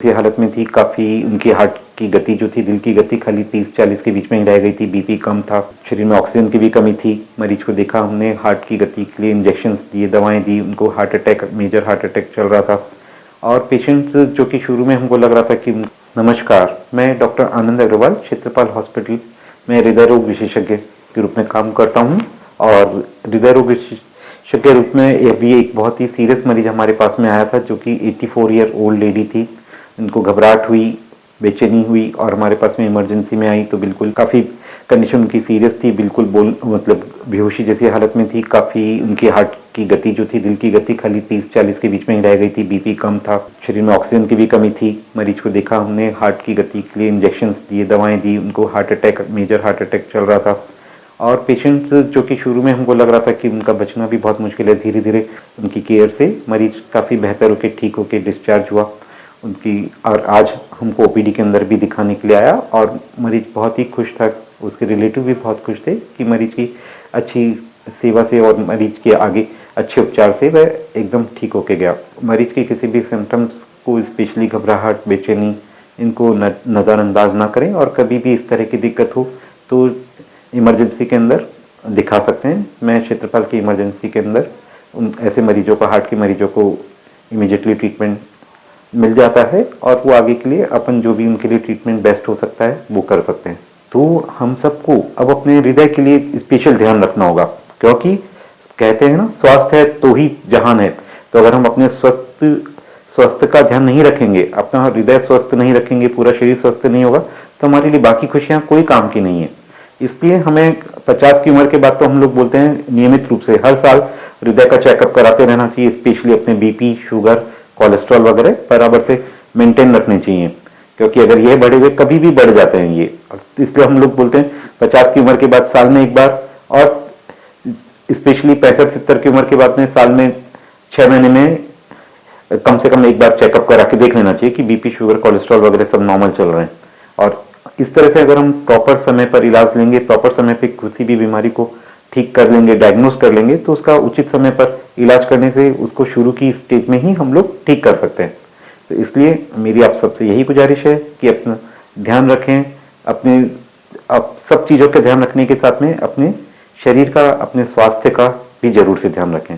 की हालत में थी, काफ़ी उनकी हार्ट की गति जो थी, दिल की गति खाली 30-40 के बीच में ही रह गई थी। बीपी कम था, शरीर में ऑक्सीजन की भी कमी थी। मरीज को देखा हमने, हार्ट की गति के लिए इंजेक्शंस दिए, दवाएं दी, उनको heart attack, major heart attack चल रहा था। और पेशेंट्स जो कि शुरू में हमको लग रहा था कि नमस्कार, मैं डॉक्टर आनंद अग्रवाल क्षेत्रपाल हॉस्पिटल में हृदय रोग विशेषज्ञ के रूप में काम करता हूँ। और हृदय रोग विशेषज्ञ के रूप में अभी एक बहुत ही सीरियस मरीज हमारे पास में आया था, जो कि 84 ईयर ओल्ड लेडी थी। इनको घबराहट हुई, बेचैनी हुई और हमारे पास में इमरजेंसी में आई तो बिल्कुल काफ़ी कंडीशन उनकी सीरियस थी, बिल्कुल मतलब बेहोशी जैसी हालत में थी। काफ़ी उनकी हार्ट की गति जो थी, दिल की गति खाली 30-40 के बीच में ही रह गई थी। बीपी कम था, शरीर में ऑक्सीजन की भी कमी थी। मरीज को देखा हमने, हार्ट की गति के लिए इंजेक्शंस दिए, दवाएं दी, उनको heart attack, major heart attack चल रहा था। और पेशेंट्स जो कि शुरू में हमको लग रहा था कि उनका बचना भी बहुत मुश्किल है, धीरे धीरे उनकी केयर से मरीज काफ़ी बेहतर होकर ठीक होकर डिस्चार्ज हुआ उनकी। और आज हमको ओपीडी के अंदर भी दिखाने के लिए आया और मरीज बहुत ही खुश था, उसके रिलेटिव भी बहुत खुश थे कि मरीज की अच्छी सेवा से और मरीज के आगे अच्छे उपचार से वह एकदम ठीक होके गया। मरीज के किसी भी सिम्टम्स को, स्पेशली घबराहट, बेचैनी, इनको नज़रअंदाज ना करें और कभी भी इस तरह की दिक्कत हो तो इमरजेंसी के अंदर दिखा सकते हैं। मैं क्षेत्रपाल की इमरजेंसी के अंदर ऐसे मरीजों को, हार्ट के मरीजों को इमीडिएटली ट्रीटमेंट मिल जाता है और वो आगे के लिए अपन जो भी उनके लिए ट्रीटमेंट बेस्ट हो सकता है वो कर सकते हैं। तो हम सबको अब अपने हृदय के लिए स्पेशल ध्यान रखना होगा, क्योंकि कहते हैं ना, स्वास्थ्य है तो ही जहान है। तो अगर हम अपने स्वास्थ्य का ध्यान नहीं रखेंगे, अपना हृदय स्वस्थ नहीं रखेंगे, पूरा शरीर स्वस्थ नहीं होगा, तो हमारे लिए बाकी खुशियां कोई काम की नहीं है। इसलिए हमें 50 की उम्र के बाद तो हम लोग बोलते हैं नियमित रूप से हर साल हृदय का चेकअप कराते रहना चाहिए। स्पेशली अपने बीपी, शुगर, कोलेस्ट्रॉल वगैरह बराबर से मेंटेन रखने चाहिए, क्योंकि अगर ये बढ़े हुए कभी भी बढ़ जाते हैं ये। इसलिए हम लोग बोलते हैं 50 की उम्र के बाद साल में एक बार, और स्पेशली 65-70 की उम्र के बाद में साल में 6 महीने में कम से कम एक बार चेकअप करा के देख लेना चाहिए कि बीपी, शुगर, कोलेस्ट्रॉल वगैरह सब नॉर्मल चल रहे हैं। और इस तरह से अगर हम प्रॉपर समय पर इलाज लेंगे, प्रॉपर समय पे किसी भी बीमारी को ठीक कर लेंगे, डायग्नोस कर लेंगे, तो उसका उचित समय पर इलाज करने से उसको शुरू की स्टेज में ही हम लोग ठीक कर सकते हैं। तो इसलिए मेरी आप सबसे यही गुजारिश है कि अपना ध्यान रखें, अपने सब चीज़ों का ध्यान रखने के साथ में अपने शरीर का, अपने स्वास्थ्य का भी जरूर से ध्यान रखें।